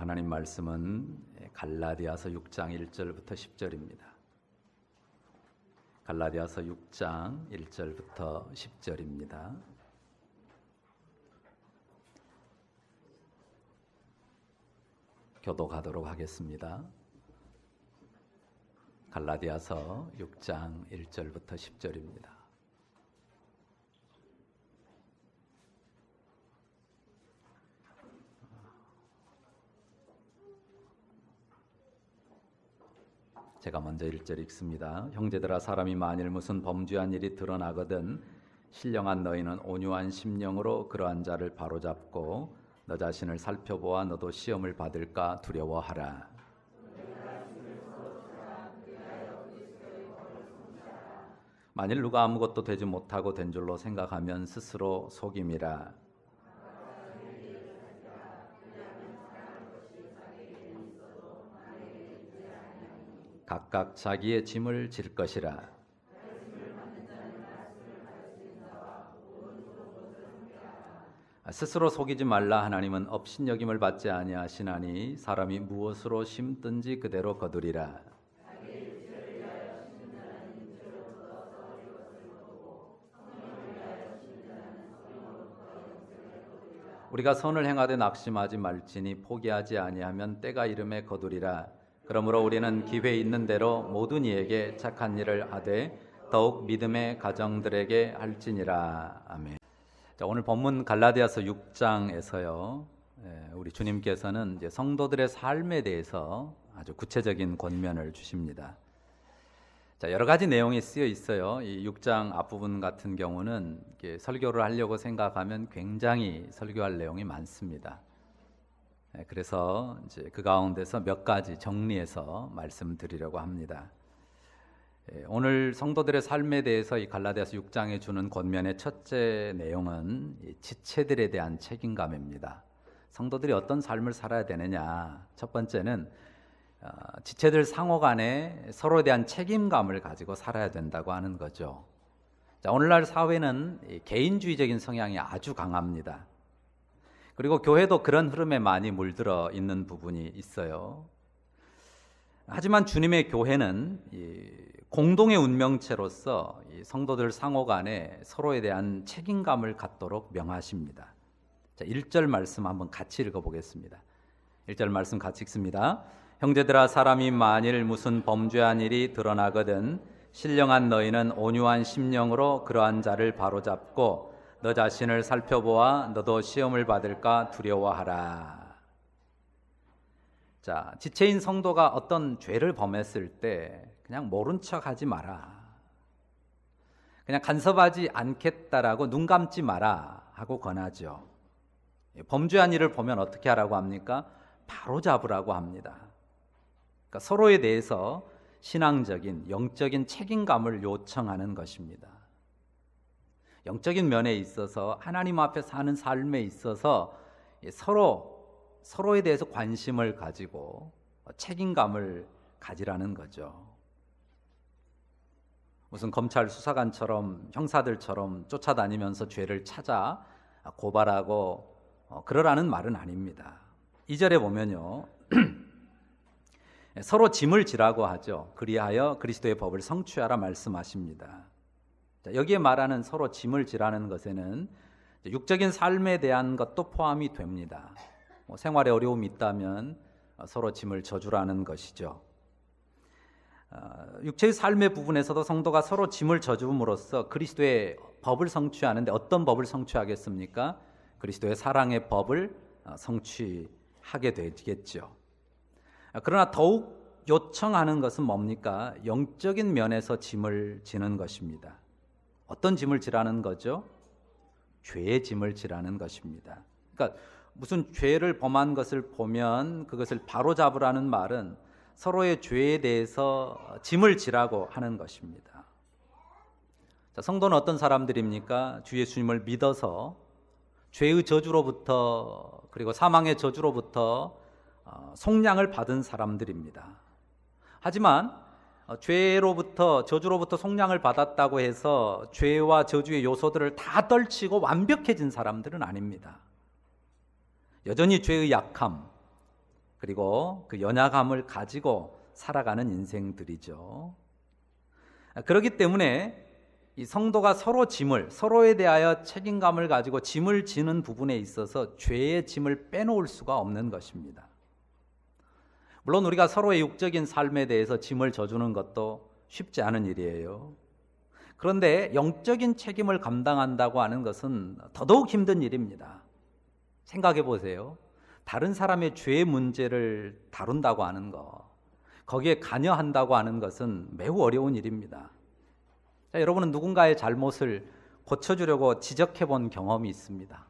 하나님 말씀은 갈라디아서 6장 1절부터 10절입니다. 갈라디아서 6장 1절부터 10절입니다. 교독하도록 하겠습니다. 갈라디아서 6장 1절부터 10절입니다. 제가 먼저 1절 읽습니다. 형제들아, 사람이 만일 무슨 범죄한 일이 드러나거든 신령한 너희는 온유한 심령으로 그러한 자를 바로잡고 너 자신을 살펴보아 너도 시험을 받을까 두려워하라. 만일 누가 아무것도 되지 못하고 된 줄로 생각하면 스스로 속임이라. 각각 자기의 짐을 질 것이라. 스스로 속이지 말라. 하나님은 업신여김을 받지 아니하시나니 사람이 무엇으로 심든지 그대로 거두리라. 우리가 선을 행하되 낙심하지 말지니 포기하지 아니하면 때가 이름에 거두리라. 그러므로 우리는 기회 있는 대로 모든 이에게 착한 일을 하되 더욱 믿음의 가정들에게 할지니라. 아멘. 자, 오늘 본문 갈라디아서 6장에서요, 우리 주님께서는 이제 성도들의 삶에 대해서 아주 구체적인 권면을 주십니다. 자, 여러 가지 내용이 쓰여 있어요. 이 6장 앞부분 같은 경우는 설교를 하려고 생각하면 굉장히 설교할 내용이 많습니다. 그래서 이제 그 가운데서 몇 가지 정리해서 말씀드리려고 합니다. 오늘 성도들의 삶에 대해서 이 갈라디아서 6장에 주는 권면의 첫째 내용은 지체들에 대한 책임감입니다. 성도들이 어떤 삶을 살아야 되느냐. 첫 번째는 지체들 상호 간에 서로에 대한 책임감을 가지고 살아야 된다고 하는 거죠. 자, 오늘날 사회는 개인주의적인 성향이 아주 강합니다. 그리고 교회도 그런 흐름에 많이 물들어 있는 부분이 있어요. 하지만 주님의 교회는 공동의 운명체로서 성도들 상호 간에 서로에 대한 책임감을 갖도록 명하십니다. 자, 1절 말씀 한번 같이 읽어보겠습니다. 1절 말씀 같이 읽습니다. 형제들아, 사람이 만일 무슨 범죄한 일이 드러나거든 신령한 너희는 온유한 심령으로 그러한 자를 바로잡고 너 자신을 살펴보아 너도 시험을 받을까 두려워하라. 자, 지체인 성도가 어떤 죄를 범했을 때 그냥 모른 척하지 마라. 그냥 간섭하지 않겠다라고 눈 감지 마라 하고 권하죠. 범죄한 일을 보면 어떻게 하라고 합니까? 바로 잡으라고 합니다. 그러니까 서로에 대해서 신앙적인, 영적인 책임감을 요청하는 것입니다. 영적인 면에 있어서 하나님 앞에 사는 삶에 있어서 서로에 대해서 관심을 가지고 책임감을 가지라는 거죠. 무슨 검찰 수사관처럼 형사들처럼 쫓아다니면서 죄를 찾아 고발하고 그러라는 말은 아닙니다. 2절에 보면요, 서로 짐을 지라고 하죠. 그리하여 그리스도의 법을 성취하라 말씀하십니다. 자, 여기에 말하는 서로 짐을 지라는 것에는 육적인 삶에 대한 것도 포함이 됩니다. 생활에 어려움이 있다면 서로 짐을 져주라는 것이죠. 육체의 삶의 부분에서도 성도가 서로 짐을 져줌으로써 그리스도의 법을 성취하는데 어떤 법을 성취하겠습니까? 그리스도의 사랑의 법을 성취하게 되겠죠. 그러나 더욱 요청하는 것은 뭡니까? 영적인 면에서 짐을 지는 것입니다. 어떤 짐을 지라는 거죠? 죄의 짐을 지라는 것입니다. 그러니까 무슨 죄를 범한 것을 보면 그것을 바로잡으라는 말은 서로의 죄에 대해서 짐을 지라고 하는 것입니다. 자, 성도는 어떤 사람들입니까? 주 예수님을 믿어서 죄의 저주로부터 그리고 사망의 저주로부터 속량을 받은 사람들입니다. 하지만 죄로부터 저주로부터 속량을 받았다고 해서 죄와 저주의 요소들을 다 떨치고 완벽해진 사람들은 아닙니다. 여전히 죄의 약함, 그리고 그 연약함을 가지고 살아가는 인생들이죠. 그렇기 때문에 이 성도가 서로에 대하여 책임감을 가지고 짐을 지는 부분에 있어서 죄의 짐을 빼놓을 수가 없는 것입니다. 물론 우리가 서로의 육적인 삶에 대해서 짐을 져주는 것도 쉽지 않은 일이에요. 그런데 영적인 책임을 감당한다고 하는 것은 더더욱 힘든 일입니다. 생각해 보세요. 다른 사람의 죄의 문제를 다룬다고 하는 것, 거기에 관여한다고 하는 것은 매우 어려운 일입니다. 자, 여러분은 누군가의 잘못을 고쳐주려고 지적해 본 경험이 있습니다.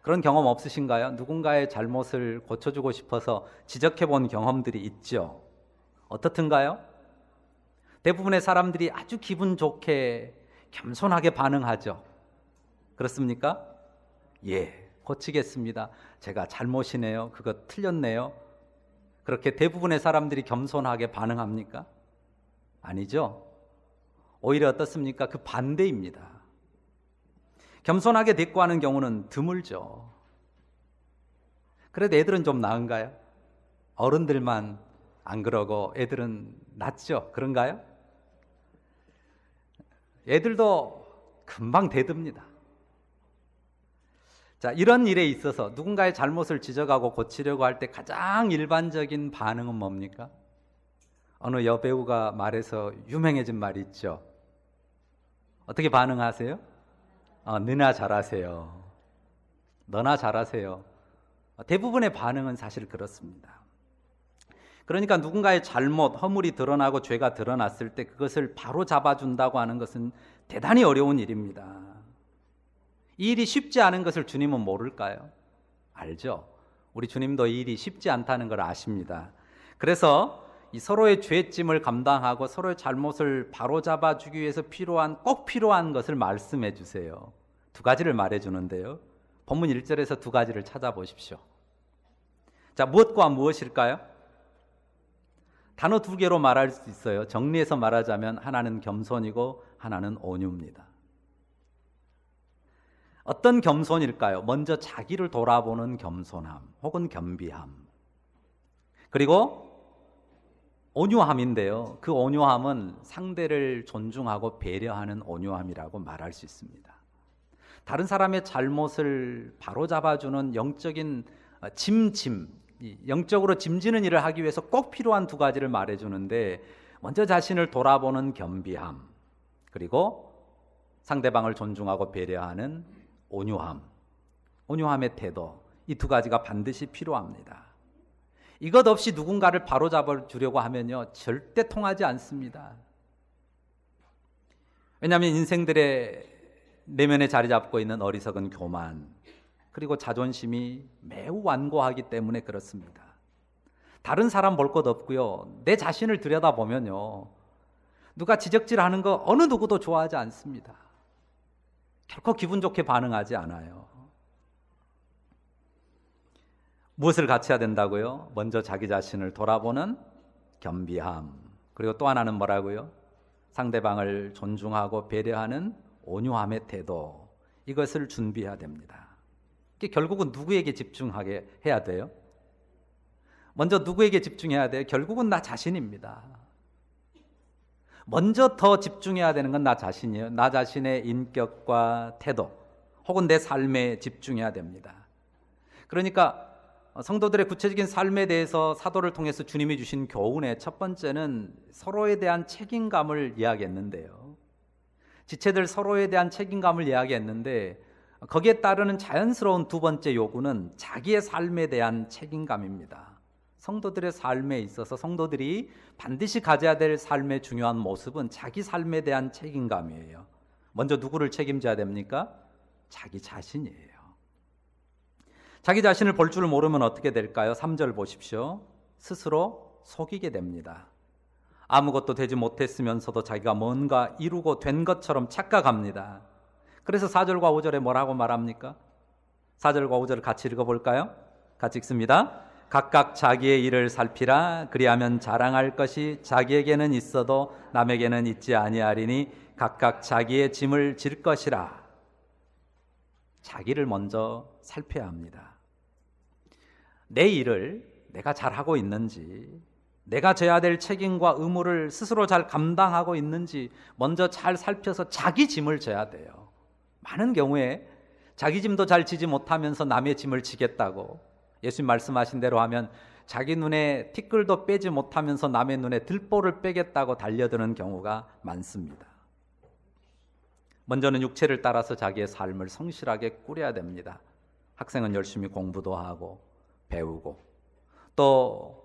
그런 경험 없으신가요? 누군가의 잘못을 고쳐주고 싶어서 지적해 본 경험들이 있죠. 어떻든가요? 대부분의 사람들이 아주 기분 좋게 겸손하게 반응하죠. 그렇습니까? 예, 고치겠습니다. 제가 잘못이네요. 그거 틀렸네요. 그렇게 대부분의 사람들이 겸손하게 반응합니까? 아니죠. 오히려 어떻습니까? 그 반대입니다. 겸손하게 대꾸하는 경우는 드물죠. 그래도 애들은 좀 나은가요? 어른들만 안 그러고 애들은 낫죠. 그런가요? 애들도 금방 대듭니다. 자, 이런 일에 있어서 누군가의 잘못을 지적하고 고치려고 할 때 가장 일반적인 반응은 뭡니까? 어느 여배우가 말해서 유명해진 말이 있죠. 어떻게 반응하세요? 너나 잘하세요. 너나 잘하세요. 대부분의 반응은 사실 그렇습니다. 그러니까 누군가의 잘못, 허물이 드러나고 죄가 드러났을 때 그것을 바로 잡아준다고 하는 것은 대단히 어려운 일입니다. 이 일이 쉽지 않은 것을 주님은 모를까요? 알죠. 우리 주님도 이 일이 쉽지 않다는 걸 아십니다. 그래서 이 서로의 죄짐을 감당하고 서로의 잘못을 바로잡아주기 위해서 꼭 필요한 것을 말씀해 주세요. 두 가지를 말해 주는데요. 본문 1절에서 두 가지를 찾아보십시오. 자, 무엇과 무엇일까요? 단어 두 개로 말할 수 있어요. 정리해서 말하자면 하나는 겸손이고 하나는 온유입니다. 어떤 겸손일까요? 먼저 자기를 돌아보는 겸손함 혹은 겸비함. 그리고 온유함인데요. 그 온유함은 상대를 존중하고 배려하는 온유함이라고 말할 수 있습니다. 다른 사람의 잘못을 바로잡아주는 영적인 영적으로 짐지는 일을 하기 위해서 꼭 필요한 두 가지를 말해주는데, 먼저 자신을 돌아보는 겸비함, 그리고 상대방을 존중하고 배려하는 온유함, 온유함의 태도, 이 두 가지가 반드시 필요합니다. 이것 없이 누군가를 바로잡아 주려고 하면요, 절대 통하지 않습니다. 왜냐하면 인생들의 내면에 자리 잡고 있는 어리석은 교만, 그리고 자존심이 매우 완고하기 때문에 그렇습니다. 다른 사람 볼 것 없고요, 내 자신을 들여다보면요, 누가 지적질하는 거 어느 누구도 좋아하지 않습니다. 결코 기분 좋게 반응하지 않아요. 무엇을 갖춰야 된다고요? 먼저 자기 자신을 돌아보는 겸비함, 그리고 또 하나는 뭐라고요? 상대방을 존중하고 배려하는 온유함의 태도, 이것을 준비해야 됩니다. 결국은 누구에게 집중하게 해야 돼요? 먼저 누구에게 집중해야 돼요? 결국은 나 자신입니다. 먼저 더 집중해야 되는 건 나 자신이에요. 나 자신의 인격과 태도 혹은 내 삶에 집중해야 됩니다. 그러니까 성도들의 구체적인 삶에 대해서 사도를 통해서 주님이 주신 교훈의 첫 번째는 서로에 대한 책임감을 이야기했는데요. 지체들 서로에 대한 책임감을 이야기했는데, 거기에 따르는 자연스러운 두 번째 요구는 자기의 삶에 대한 책임감입니다. 성도들의 삶에 있어서 성도들이 반드시 가져야 될 삶의 중요한 모습은 자기 삶에 대한 책임감이에요. 먼저 누구를 책임져야 됩니까? 자기 자신이에요. 자기 자신을 볼 줄 모르면 어떻게 될까요? 3절 보십시오. 스스로 속이게 됩니다. 아무것도 되지 못했으면서도 자기가 뭔가 이루고 된 것처럼 착각합니다. 그래서 4절과 5절에 뭐라고 말합니까? 4절과 5절을 같이 읽어볼까요? 같이 읽습니다. 각각 자기의 일을 살피라. 그리하면 자랑할 것이 자기에게는 있어도 남에게는 있지 아니하리니 각각 자기의 짐을 질 것이라. 자기를 먼저 살펴야 합니다. 내 일을 내가 잘하고 있는지, 내가 져야 될 책임과 의무를 스스로 잘 감당하고 있는지 먼저 잘 살펴서 자기 짐을 져야 돼요. 많은 경우에 자기 짐도 잘 지지 못하면서 남의 짐을 지겠다고, 예수님 말씀하신 대로 하면 자기 눈에 티끌도 빼지 못하면서 남의 눈에 들보를 빼겠다고 달려드는 경우가 많습니다. 먼저는 육체를 따라서 자기의 삶을 성실하게 꾸려야 됩니다. 학생은 열심히 공부도 하고 배우고, 또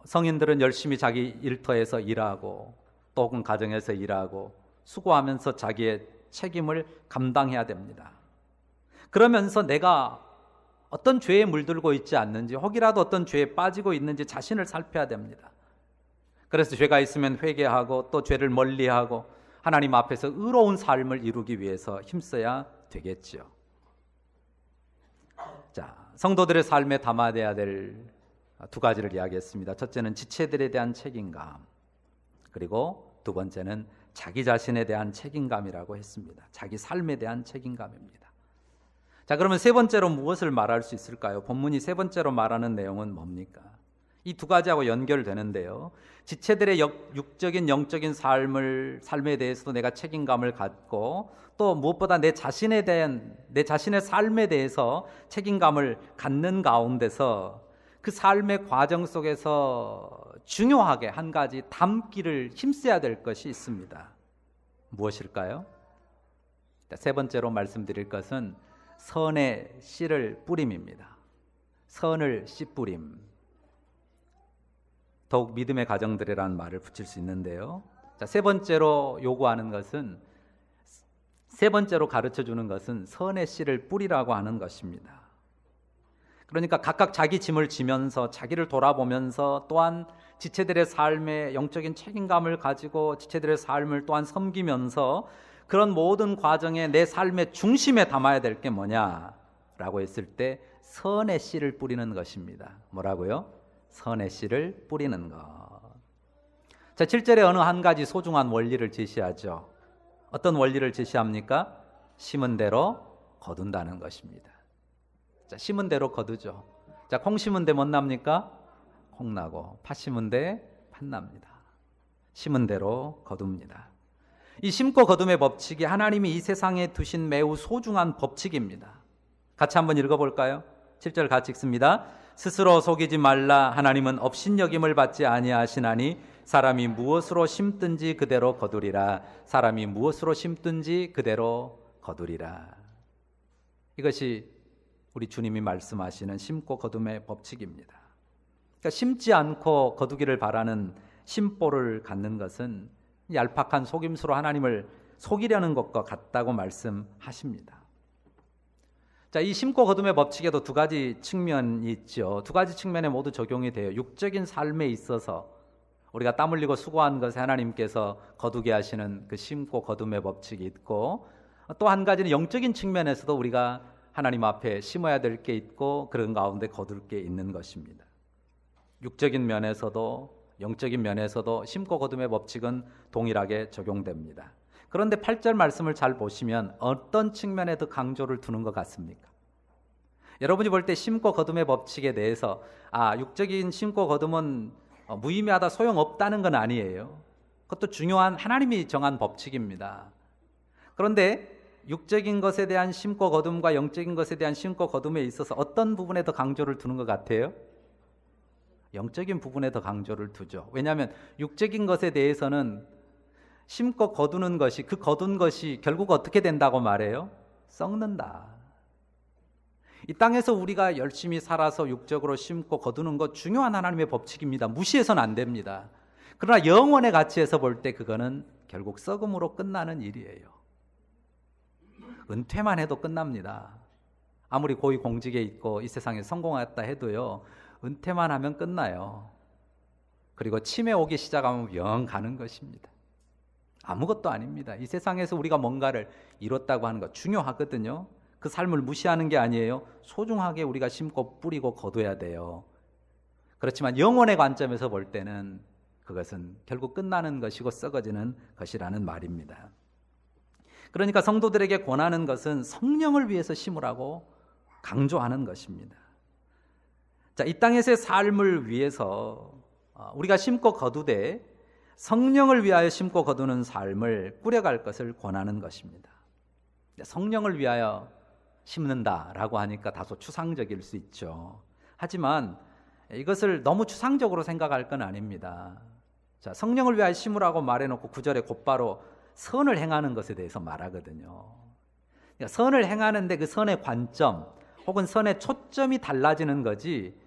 성인들은 열심히 자기 일터에서 일하고, 또 혹은 가정에서 일하고 수고하면서 자기의 책임을 감당해야 됩니다. 그러면서 내가 어떤 죄에 물들고 있지 않는지, 혹이라도 어떤 죄에 빠지고 있는지 자신을 살펴야 됩니다. 그래서 죄가 있으면 회개하고, 또 죄를 멀리하고 하나님 앞에서 의로운 삶을 이루기 위해서 힘써야 되겠지요. 자, 성도들의 삶에 담아야 될 두 가지를 이야기했습니다. 첫째는 지체들에 대한 책임감, 그리고 두 번째는 자기 자신에 대한 책임감이라고 했습니다. 자기 삶에 대한 책임감입니다. 자, 그러면 세 번째로 무엇을 말할 수 있을까요? 본문이 세 번째로 말하는 내용은 뭡니까? 이 두 가지하고 연결되는데요. 지체들의 육적인 영적인 삶에 대해서도 내가 책임감을 갖고, 또 무엇보다 내 자신의 삶에 대해서 책임감을 갖는 가운데서 그 삶의 과정 속에서 중요하게 한 가지 담기를 힘써야 될 것이 있습니다. 무엇일까요? 세 번째로 말씀드릴 것은 선의 씨를 뿌림입니다. 선을 씨 뿌림. 더욱 믿음의 가정들이라는 말을 붙일 수 있는데요. 자, 세 번째로 가르쳐 주는 것은 선의 씨를 뿌리라고 하는 것입니다. 그러니까 각각 자기 짐을 지면서 자기를 돌아보면서, 또한 지체들의 삶에 영적인 책임감을 가지고 지체들의 삶을 또한 섬기면서, 그런 모든 과정에 내 삶의 중심에 담아야 될 게 뭐냐라고 했을 때 선의 씨를 뿌리는 것입니다. 뭐라고요? 선의 씨를 뿌리는 것. 자, 7절에 어느 한 가지 소중한 원리를 제시하죠. 어떤 원리를 제시합니까? 심은 대로 거둔다는 것입니다. 자, 심은 대로 거두죠. 자, 콩 심은 데 못 납니까? 콩 나고, 팥 심은 데 팥 납니다. 심은 대로 거둡니다. 이 심고 거둠의 법칙이 하나님이 이 세상에 두신 매우 소중한 법칙입니다. 같이 한번 읽어볼까요? 7절 같이 읽습니다. 스스로 속이지 말라. 하나님은 업신여김을 받지 아니하시나니 사람이 무엇으로 심든지 그대로 거두리라. 사람이 무엇으로 심든지 그대로 거두리라. 이것이 우리 주님이 말씀하시는 심고 거둠의 법칙입니다. 그러니까 심지 않고 거두기를 바라는 심보를 갖는 것은 얄팍한 속임수로 하나님을 속이려는 것과 같다고 말씀하십니다. 자, 이 심고 거둠의 법칙에도 두 가지 측면이 있죠. 두 가지 측면에 모두 적용이 돼요. 육적인 삶에 있어서 우리가 땀 흘리고 수고한 것에 하나님께서 거두게 하시는 그 심고 거둠의 법칙이 있고, 또 한 가지는 영적인 측면에서도 우리가 하나님 앞에 심어야 될 게 있고, 그런 가운데 거둘 게 있는 것입니다. 육적인 면에서도 영적인 면에서도 심고 거둠의 법칙은 동일하게 적용됩니다. 그런데 8절 말씀을 잘 보시면 어떤 측면에 더 강조를 두는 것 같습니까? 여러분이 볼 때 심고 거둠의 법칙에 대해서 육적인 심고 거둠은 무의미하다, 소용없다는 건 아니에요. 그것도 중요한 하나님이 정한 법칙입니다. 그런데 육적인 것에 대한 심고 거둠과 영적인 것에 대한 심고 거둠에 있어서 어떤 부분에 더 강조를 두는 것 같아요? 영적인 부분에 더 강조를 두죠. 왜냐하면 육적인 것에 대해서는 심고 거두는 것이, 그 거둔 것이 결국 어떻게 된다고 말해요? 썩는다. 이 땅에서 우리가 열심히 살아서 육적으로 심고 거두는 것 중요한 하나님의 법칙입니다. 무시해서는 안 됩니다. 그러나 영원의 가치에서 볼 때 그거는 결국 썩음으로 끝나는 일이에요. 은퇴만 해도 끝납니다. 아무리 고위 공직에 있고 이 세상에 성공했다 해도요, 은퇴만 하면 끝나요. 그리고 치매 오기 시작하면 영 가는 것입니다. 아무것도 아닙니다. 이 세상에서 우리가 뭔가를 이뤘다고 하는 것 중요하거든요. 그 삶을 무시하는 게 아니에요. 소중하게 우리가 심고 뿌리고 거둬야 돼요. 그렇지만 영혼의 관점에서 볼 때는 그것은 결국 끝나는 것이고 썩어지는 것이라는 말입니다. 그러니까 성도들에게 권하는 것은 성령을 위해서 심으라고 강조하는 것입니다. 자, 이 땅에서의 삶을 위해서 우리가 심고 거두되 성령을 위하여 심고 거두는 삶을 꾸려갈 것을 권하는 것입니다. 성령을 위하여 심는다라고 하니까 다소 추상적일 수 있죠. 하지만 이것을 너무 추상적으로 생각할 건 아닙니다. 자, 성령을 위하여 심으라고 말해놓고 9절에 곧바로 선을 행하는 것에 대해서 말하거든요. 그러니까 선을 행하는데 그 선의 관점 혹은 선의 초점이 달라지는 거지,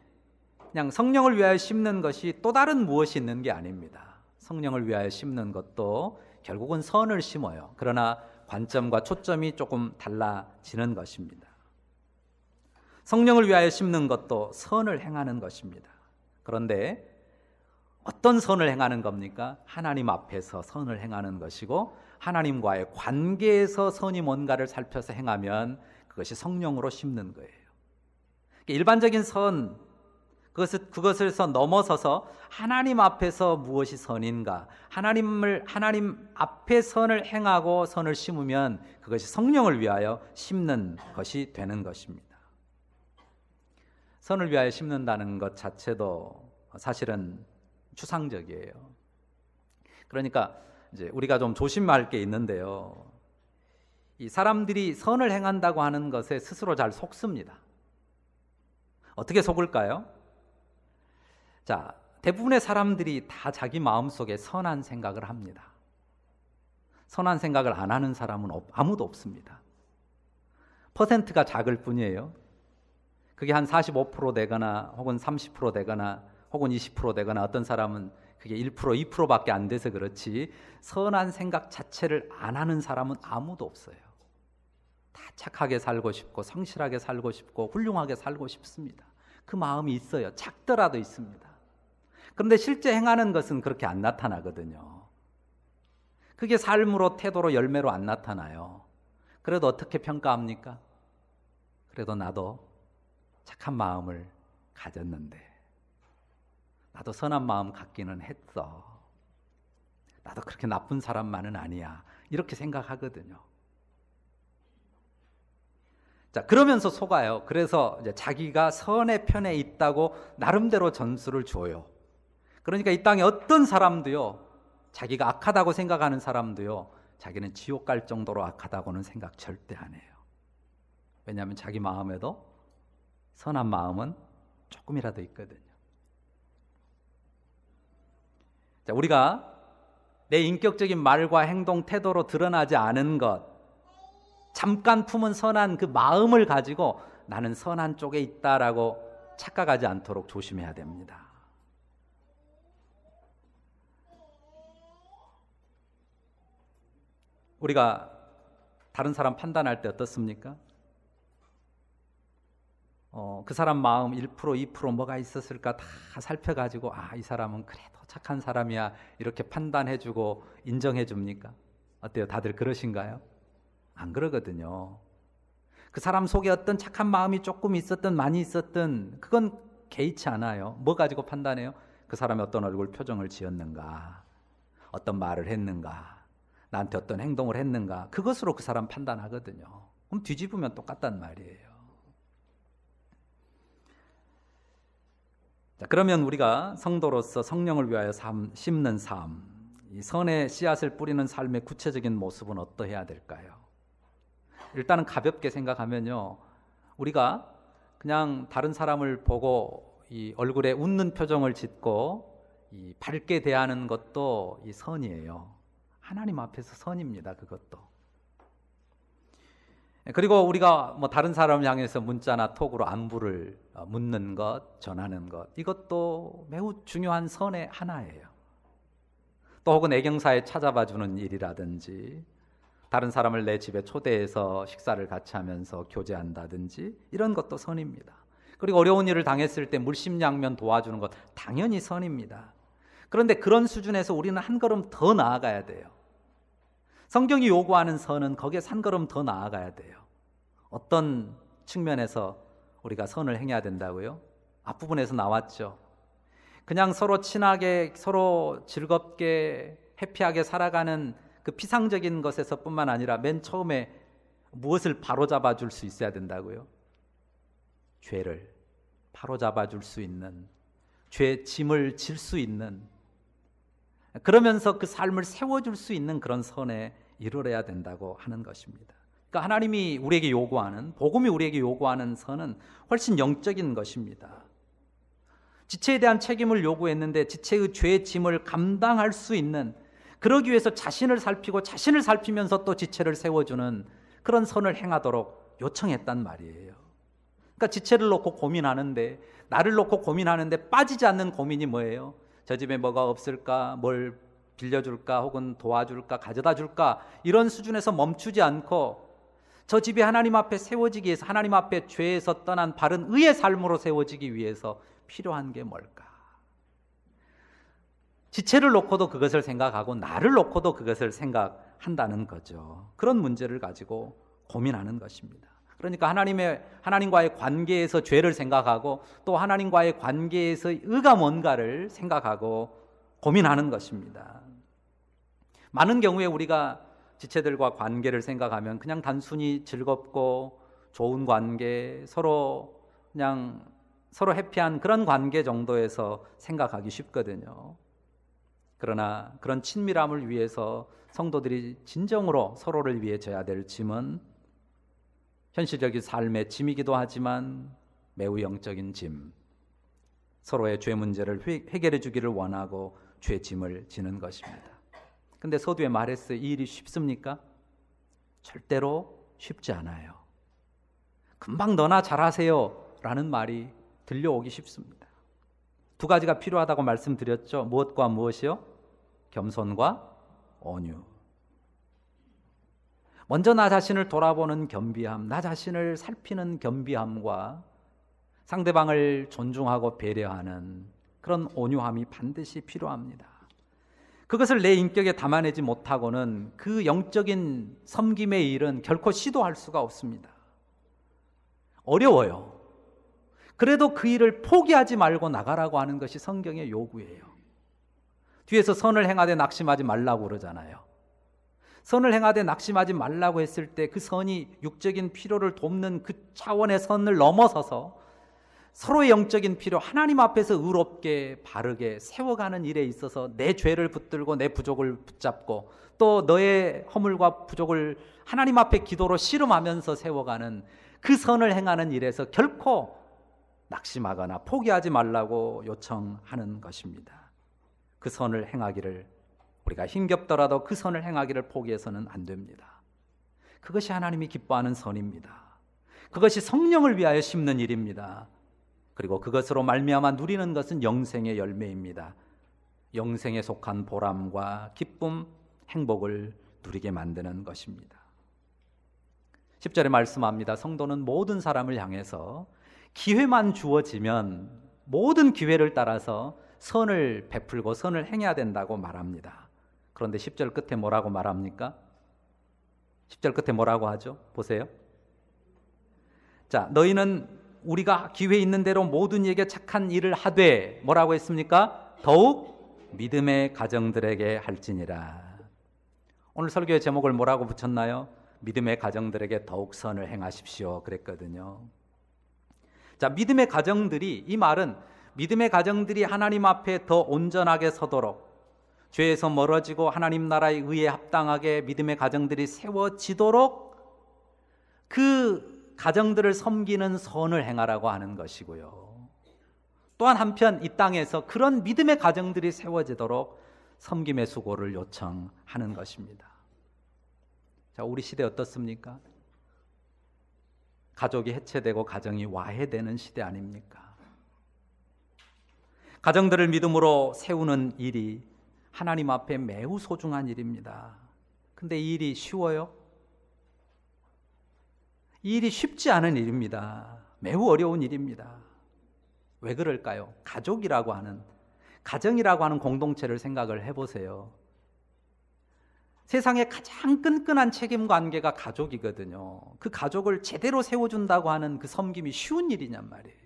그냥 성령을 위하여 심는 것이 또 다른 무엇이 있는 게 아닙니다. 성령을 위하여 심는 것도 결국은 선을 심어요. 그러나 관점과 초점이 조금 달라지는 것입니다. 성령을 위하여 심는 것도 선을 행하는 것입니다. 그런데 어떤 선을 행하는 겁니까? 하나님 앞에서 선을 행하는 것이고 하나님과의 관계에서 선이 뭔가를 살펴서 행하면 그것이 성령으로 심는 거예요. 일반적인 선, 그것에서 넘어서서 하나님 앞에서 무엇이 선인가, 하나님 앞에 선을 행하고 선을 심으면 그것이 성령을 위하여 심는 것이 되는 것입니다. 선을 위하여 심는다는 것 자체도 사실은 추상적이에요. 그러니까 이제 우리가 좀 조심할 게 있는데요. 이 사람들이 선을 행한다고 하는 것에 스스로 잘 속습니다. 어떻게 속을까요? 자, 대부분의 사람들이 다 자기 마음속에 선한 생각을 합니다. 선한 생각을 안 하는 사람은 아무도 없습니다. 퍼센트가 작을 뿐이에요. 그게 한 45% 되거나 혹은 30% 되거나 혹은 20% 되거나 어떤 사람은 그게 1%, 2%밖에 안 돼서 그렇지 선한 생각 자체를 안 하는 사람은 아무도 없어요. 다 착하게 살고 싶고 성실하게 살고 싶고 훌륭하게 살고 싶습니다. 그 마음이 있어요. 작더라도 있습니다. 그런데 실제 행하는 것은 그렇게 안 나타나거든요. 그게 삶으로, 태도로, 열매로 안 나타나요. 그래도 어떻게 평가합니까? 그래도 나도 착한 마음을 가졌는데, 나도 선한 마음 갖기는 했어. 나도 그렇게 나쁜 사람만은 아니야. 이렇게 생각하거든요. 자, 그러면서 속아요. 그래서 이제 자기가 선의 편에 있다고 나름대로 전수를 줘요. 그러니까 이 땅에 어떤 사람도요, 자기가 악하다고 생각하는 사람도요, 자기는 지옥 갈 정도로 악하다고는 생각 절대 안 해요. 왜냐하면 자기 마음에도 선한 마음은 조금이라도 있거든요. 자, 우리가 내 인격적인 말과 행동, 태도로 드러나지 않은 것, 잠깐 품은 선한 그 마음을 가지고 나는 선한 쪽에 있다라고 착각하지 않도록 조심해야 됩니다. 우리가 다른 사람 판단할 때 어떻습니까? 그 사람 마음 1%, 2% 뭐가 있었을까 다 살펴가지고 이 사람은 그래도 착한 사람이야 이렇게 판단해주고 인정해줍니까? 어때요? 다들 그러신가요? 안 그러거든요. 그 사람 속에 어떤 착한 마음이 조금 있었든 많이 있었든 그건 개의치 않아요. 뭐 가지고 판단해요? 그 사람이 어떤 얼굴 표정을 지었는가, 어떤 말을 했는가, 나한테 어떤 행동을 했는가, 그것으로 그 사람 판단하거든요. 그럼 뒤집으면 똑같단 말이에요. 자, 그러면 우리가 성도로서 성령을 위하여 심는 삶, 이 선의 씨앗을 뿌리는 삶의 구체적인 모습은 어떠해야 될까요? 일단은 가볍게 생각하면요, 우리가 그냥 다른 사람을 보고 이 얼굴에 웃는 표정을 짓고 이 밝게 대하는 것도 이 선이에요. 하나님 앞에서 선입니다. 그것도. 그리고 우리가 다른 사람을 향해서 문자나 톡으로 안부를 묻는 것, 전하는 것, 이것도 매우 중요한 선의 하나예요. 또 혹은 애경사에 찾아봐 주는 일이라든지, 다른 사람을 내 집에 초대해서 식사를 같이 하면서 교제한다든지, 이런 것도 선입니다. 그리고 어려운 일을 당했을 때 물심양면 도와주는 것, 당연히 선입니다. 그런데 그런 수준에서 우리는 한 걸음 더 나아가야 돼요. 성경이 요구하는 선은 거기에서 한 걸음 더 나아가야 돼요. 어떤 측면에서 우리가 선을 행해야 된다고요? 앞부분에서 나왔죠. 그냥 서로 친하게, 서로 즐겁게, 해피하게 살아가는 그 피상적인 것에서 뿐만 아니라 맨 처음에 무엇을 바로잡아 줄 수 있어야 된다고요? 죄를. 바로잡아 줄 수 있는, 죄의 짐을 질 수 있는, 그러면서 그 삶을 세워줄 수 있는 그런 선에 이르러야 된다고 하는 것입니다. 그러니까 하나님이 우리에게 요구하는, 복음이 우리에게 요구하는 선은 훨씬 영적인 것입니다. 지체에 대한 책임을 요구했는데 지체의 죄의 짐을 감당할 수 있는, 그러기 위해서 자신을 살피고 자신을 살피면서 또 지체를 세워주는 그런 선을 행하도록 요청했단 말이에요. 그러니까 지체를 놓고 고민하는데, 나를 놓고 고민하는데 빠지지 않는 고민이 뭐예요? 저 집에 뭐가 없을까? 뭘 빌려줄까? 혹은 도와줄까? 가져다 줄까? 이런 수준에서 멈추지 않고 저 집이 하나님 앞에 세워지기 위해서, 하나님 앞에 죄에서 떠난 바른 의의 삶으로 세워지기 위해서 필요한 게 뭘까? 지체를 놓고도 그것을 생각하고 나를 놓고도 그것을 생각한다는 거죠. 그런 문제를 가지고 고민하는 것입니다. 그러니까 하나님과의 관계에서 죄를 생각하고 또 하나님과의 관계에서 의가 뭔가를 생각하고 고민하는 것입니다. 많은 경우에 우리가 지체들과 관계를 생각하면 그냥 단순히 즐겁고 좋은 관계, 서로 해피한 그런 관계 정도에서 생각하기 쉽거든요. 그러나 그런 친밀함을 위해서 성도들이 진정으로 서로를 위해 져야 될 짐은 현실적인 삶의 짐이기도 하지만 매우 영적인 짐, 서로의 죄 문제를 해결해 주기를 원하고 죄 짐을 지는 것입니다. 근데 서두에 말했어요. 이 일이 쉽습니까? 절대로 쉽지 않아요. 금방 너나 잘하세요 라는 말이 들려오기 쉽습니다. 두 가지가 필요하다고 말씀드렸죠. 무엇과 무엇이요? 겸손과 온유. 먼저 나 자신을 돌아보는 겸비함, 나 자신을 살피는 겸비함과 상대방을 존중하고 배려하는 그런 온유함이 반드시 필요합니다. 그것을 내 인격에 담아내지 못하고는 그 영적인 섬김의 일은 결코 시도할 수가 없습니다. 어려워요. 그래도 그 일을 포기하지 말고 나가라고 하는 것이 성경의 요구예요. 뒤에서 선을 행하되 낙심하지 말라고 그러잖아요. 선을 행하되 낙심하지 말라고 했을 때 그 선이 육적인 필요를 돕는 그 차원의 선을 넘어서서 서로의 영적인 필요, 하나님 앞에서 의롭게 바르게 세워가는 일에 있어서 내 죄를 붙들고 내 부족을 붙잡고 또 너의 허물과 부족을 하나님 앞에 기도로 씨름하면서 세워가는 그 선을 행하는 일에서 결코 낙심하거나 포기하지 말라고 요청하는 것입니다. 그 선을 행하기를, 우리가 힘겹더라도 그 선을 행하기를 포기해서는 안 됩니다. 그것이 하나님이 기뻐하는 선입니다. 그것이 성령을 위하여 심는 일입니다. 그리고 그것으로 말미암아 누리는 것은 영생의 열매입니다. 영생에 속한 보람과 기쁨, 행복을 누리게 만드는 것입니다. 10절에 말씀합니다. 성도는 모든 사람을 향해서 기회만 주어지면 모든 기회를 따라서 선을 베풀고 선을 행해야 된다고 말합니다. 그런데 10절 끝에 뭐라고 말합니까? 10절 끝에 뭐라고 하죠? 보세요. 자, 너희는 우리가 기회 있는 대로 모든 이에게 착한 일을 하되 뭐라고 했습니까? 더욱 믿음의 가정들에게 할지니라. 오늘 설교의 제목을 뭐라고 붙였나요? 믿음의 가정들에게 더욱 선을 행하십시오 그랬거든요. 자, 믿음의 가정들이, 이 말은 믿음의 가정들이 하나님 앞에 더 온전하게 서도록, 죄에서 멀어지고 하나님 나라의 의에 합당하게 믿음의 가정들이 세워지도록 그 가정들을 섬기는 선을 행하라고 하는 것이고요. 또한 한편 이 땅에서 그런 믿음의 가정들이 세워지도록 섬김의 수고를 요청하는 것입니다. 자, 우리 시대 어떻습니까? 가족이 해체되고 가정이 와해되는 시대 아닙니까? 가정들을 믿음으로 세우는 일이 하나님 앞에 매우 소중한 일입니다. 근데 이 일이 쉬워요? 이 일이 쉽지 않은 일입니다. 매우 어려운 일입니다. 왜 그럴까요? 가족이라고 하는, 가정이라고 하는 공동체를 생각을 해보세요. 세상에 가장 끈끈한 책임 관계가 가족이거든요. 그 가족을 제대로 세워준다고 하는 그 섬김이 쉬운 일이냔 말이에요.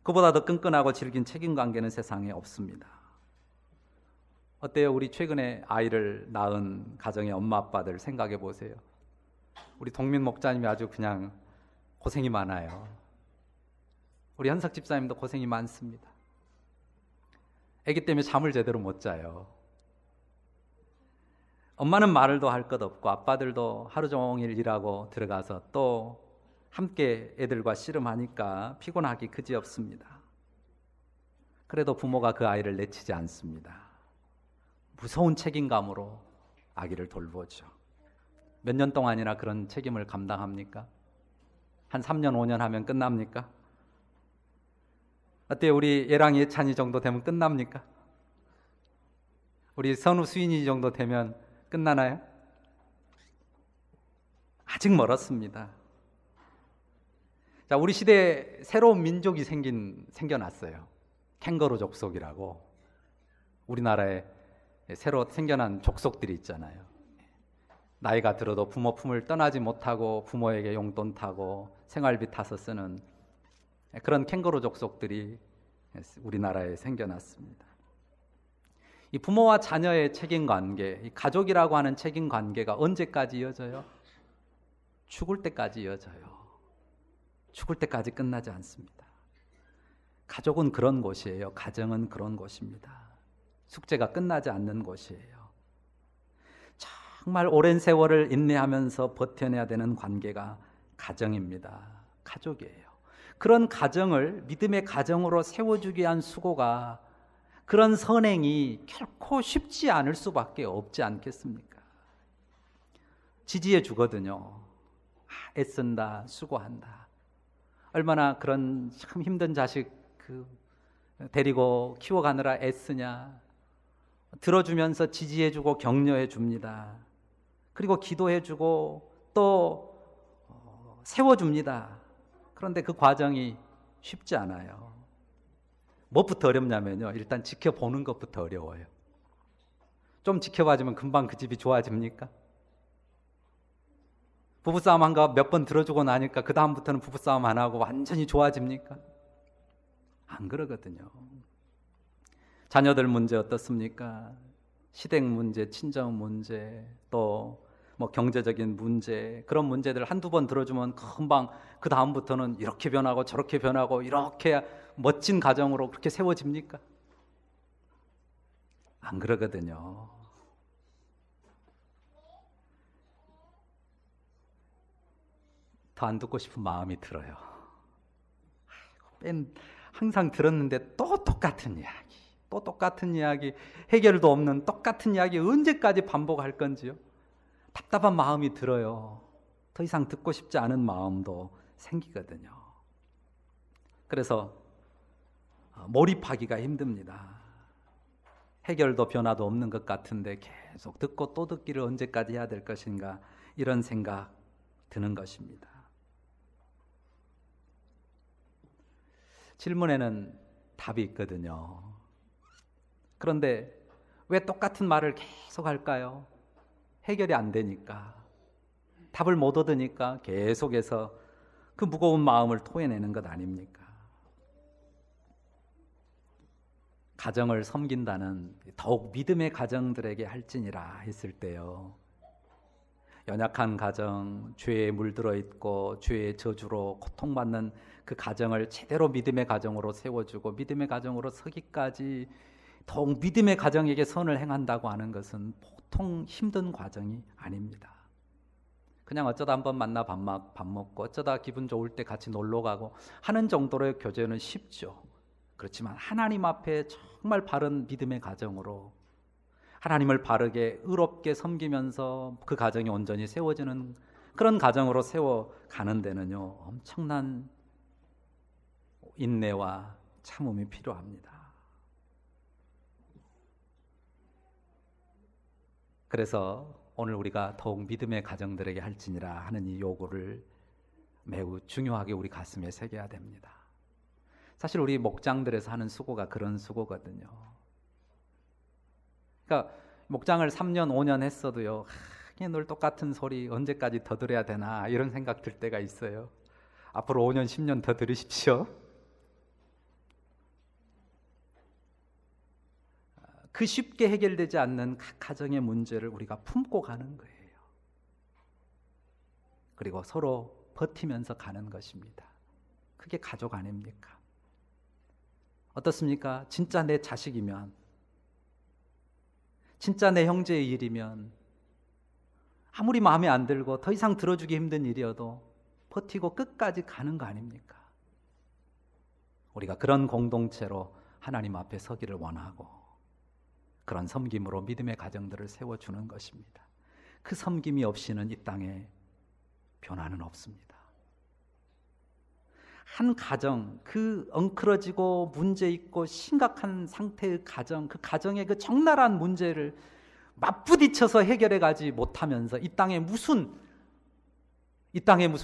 그보다 더 끈끈하고 질긴 책임 관계는 세상에 없습니다. 어때요? 우리 최근에 아이를 낳은 가정의 엄마 아빠들 생각해 보세요. 우리 동민 목사님이 아주 그냥 고생이 많아요. 우리 현석 집사님도 고생이 많습니다. 아기 때문에 잠을 제대로 못 자요. 엄마는 말을도 할 것 없고 아빠들도 하루 종일 일하고 들어가서 또 함께 애들과 씨름하니까 피곤하기 그지없습니다. 그래도 부모가 그 아이를 내치지 않습니다. 무서운 책임감으로 아기를 돌보죠. 몇 년 동안이나 그런 책임을 감당합니까? 한 3년, 5년 하면 끝납니까? 어때요? 우리 예랑이, 예찬이 정도 되면 끝납니까? 우리 선우, 수인이 정도 되면 끝나나요? 아직 멀었습니다. 자, 우리 시대에 새로운 민족이 생겨났어요. 캥거루 족속이라고. 우리나라에 새로 생겨난 족속들이 있잖아요. 나이가 들어도 부모 품을 떠나지 못하고 부모에게 용돈 타고 생활비 타서 쓰는 그런 캥거루 족속들이 우리나라에 생겨났습니다. 이 부모와 자녀의 책임관계, 이 가족이라고 하는 책임관계가 언제까지 이어져요? 죽을 때까지 이어져요. 죽을 때까지 끝나지 않습니다. 가족은 그런 곳이에요. 가정은 그런 곳입니다. 숙제가 끝나지 않는 곳이에요. 정말 오랜 세월을 인내하면서 버텨내야 되는 관계가 가정입니다. 가족이에요. 그런 가정을 믿음의 가정으로 세워주기 위한 수고가, 그런 선행이 결코 쉽지 않을 수밖에 없지 않겠습니까? 지지해 주거든요. 애쓴다, 수고한다. 얼마나 그런 참 힘든 자식 데리고 키워가느라 애쓰냐. 들어주면서 지지해주고 격려해줍니다. 그리고 기도해주고 또 세워줍니다. 그런데 그 과정이 쉽지 않아요. 무엇부터 어렵냐면요, 일단 지켜보는 것부터 어려워요. 좀 지켜봐주면 금방 그 집이 좋아집니까? 부부싸움 한 거 몇 번 들어주고 나니까 그 다음부터는 부부싸움 안 하고 완전히 좋아집니까? 안 그러거든요. 자녀들 문제 어떻습니까? 시댁 문제, 친정 문제, 또 뭐 경제적인 문제, 그런 문제들 한두 번 들어주면 금방 그 다음부터는 이렇게 변하고 저렇게 변하고 이렇게 멋진 가정으로 그렇게 세워집니까? 안 그러거든요. 더 안 듣고 싶은 마음이 들어요. 항상 들었는데 또 똑같은 이야기, 또 똑같은 이야기, 해결도 없는 똑같은 이야기 언제까지 반복할 건지요? 답답한 마음이 들어요. 더 이상 듣고 싶지 않은 마음도 생기거든요. 그래서 몰입하기가 힘듭니다. 해결도 변화도 없는 것 같은데 계속 듣고 또 듣기를 언제까지 해야 될 것인가, 이런 생각 드는 것입니다. 질문에는 답이 있거든요. 그런데 왜 똑같은 말을 계속 할까요? 해결이 안 되니까, 답을 못 얻으니까 계속해서 그 무거운 마음을 토해내는 것 아닙니까? 가정을 섬긴다는 더욱 믿음의 가정들에게 할지니라 했을 때요, 연약한 가정, 죄에 물들어 있고 죄의 저주로 고통받는 그 가정을 제대로 믿음의 가정으로 세워주고 믿음의 가정으로 서기까지 더욱 믿음의 가정에게 선을 행한다고 하는 것은 보통 힘든 과정이 아닙니다. 그냥 어쩌다 한번 만나 밥 먹고 어쩌다 기분 좋을 때 같이 놀러 가고 하는 정도로의 교제는 쉽죠. 그렇지만 하나님 앞에 정말 바른 믿음의 가정으로 하나님을 바르게 의롭게 섬기면서 그 가정이 온전히 세워지는 그런 가정으로 세워가는 데는요, 엄청난 인내와 참음이 필요합니다. 그래서 오늘 우리가 더욱 믿음의 가정들에게 할지니라 하는 이 요구를 매우 중요하게 우리 가슴에 새겨야 됩니다. 사실 우리 목장들에서 하는 수고가 그런 수고거든요. 그러니까 목장을 3년, 5년 했어도요, 늘 똑같은 소리 언제까지 더 들어야 되나 이런 생각 들 때가 있어요. 앞으로 5년, 10년 더 들으십시오. 그 쉽게 해결되지 않는 각 가정의 문제를 우리가 품고 가는 거예요. 그리고 서로 버티면서 가는 것입니다. 그게 가족 아닙니까? 어떻습니까? 진짜 내 자식이면, 진짜 내 형제의 일이면 아무리 마음에 안 들고 더 이상 들어주기 힘든 일이어도 버티고 끝까지 가는 거 아닙니까? 우리가 그런 공동체로 하나님 앞에 서기를 원하고 그런 섬김으로 믿음의 가정들을 세워주는 것입니다. 그 섬김이 없이는 이 땅에 변화는 없습니다. 한 가정, 그 엉클어지고 문제 있고 심각한 상태의 가정, 그 가정의 그 적나라한 문제를 맞부딪혀서 해결해 가지 못하면서 이 땅에 무슨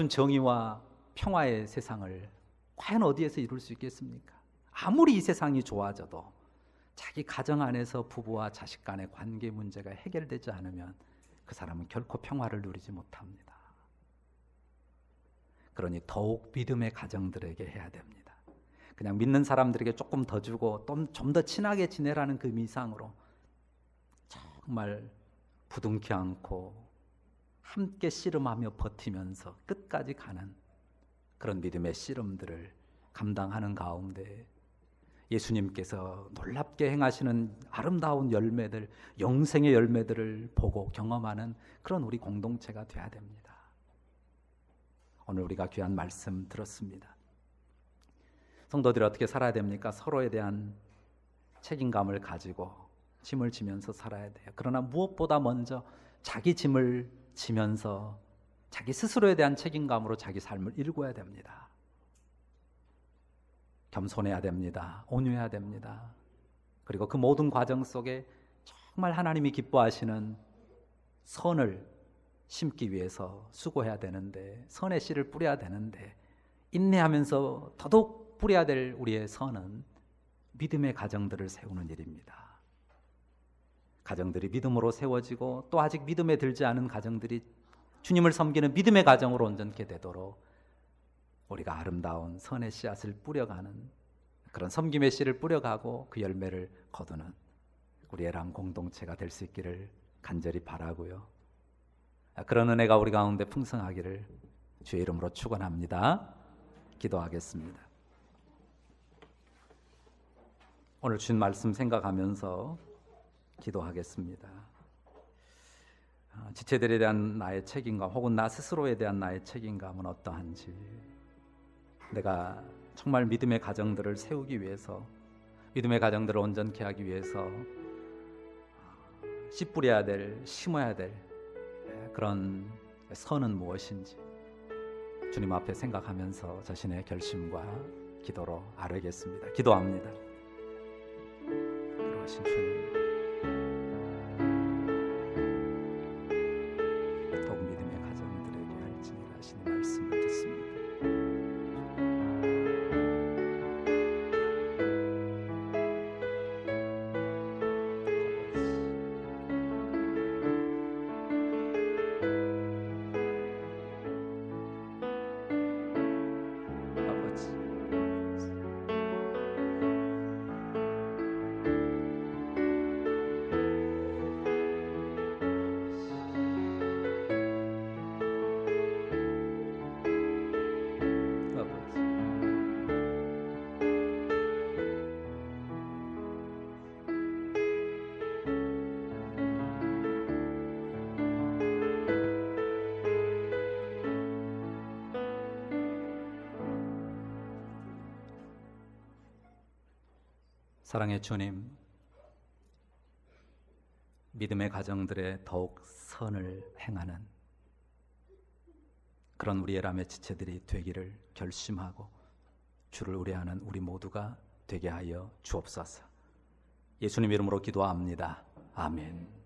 정의와 평화의 세상을 과연 어디에서 이룰 수 있겠습니까? 아무리 이 세상이 좋아져도 자기 가정 안에서 부부와 자식 간의 관계 문제가 해결되지 않으면 그 사람은 결코 평화를 누리지 못합니다. 그러니 더욱 믿음의 가정들에게 해야 됩니다. 그냥 믿는 사람들에게 조금 더 주고 좀 더 친하게 지내라는 그 미상으로 정말 부둥키 않고 함께 씨름하며 버티면서 끝까지 가는 그런 믿음의 씨름들을 감당하는 가운데 예수님께서 놀랍게 행하시는 아름다운 열매들, 영생의 열매들을 보고 경험하는 그런 우리 공동체가 되어야 됩니다. 오늘 우리가 귀한 말씀 들었습니다. 성도들이 어떻게 살아야 됩니까? 서로에 대한 책임감을 가지고 짐을 지면서 살아야 돼요. 그러나 무엇보다 먼저 자기 짐을 지면서 자기 스스로에 대한 책임감으로 자기 삶을 일궈야 됩니다. 겸손해야 됩니다. 온유해야 됩니다. 그리고 그 모든 과정 속에 정말 하나님이 기뻐하시는 선을 심기 위해서 수고해야 되는데, 선의 씨를 뿌려야 되는데, 인내하면서 더더욱 뿌려야 될 우리의 선은 믿음의 가정들을 세우는 일입니다. 가정들이 믿음으로 세워지고 또 아직 믿음에 들지 않은 가정들이 주님을 섬기는 믿음의 가정으로 온전케 되도록 우리가 아름다운 선의 씨앗을 뿌려가는, 그런 섬김의 씨를 뿌려가고 그 열매를 거두는 우리 애랑 공동체가 될 수 있기를 간절히 바라고요. 그런 은혜가 우리 가운데 풍성하기를 주의 이름으로 축원합니다. 기도하겠습니다. 오늘 주신 말씀 생각하면서 기도하겠습니다. 지체들에 대한 나의 책임감 혹은 나 스스로에 대한 나의 책임감은 어떠한지, 내가 정말 믿음의 가정들을 세우기 위해서, 믿음의 가정들을 온전케 하기 위해서 씨 뿌려야 될, 심어야 될 그런 선은 무엇인지 주님 앞에 생각하면서 자신의 결심과 기도로 아뢰겠습니다. 기도합니다. 그러신 주님, 더욱 믿음의 가정들에게 할지니라 하시는 말씀을 듣습니다. 사랑의 주님, 믿음의 가정들에 더욱 선을 행하는 그런 우리 에람의 지체들이 되기를 결심하고 주를 의뢰하는 우리 모두가 되게 하여 주옵소서. 예수님 이름으로 기도합니다. 아멘.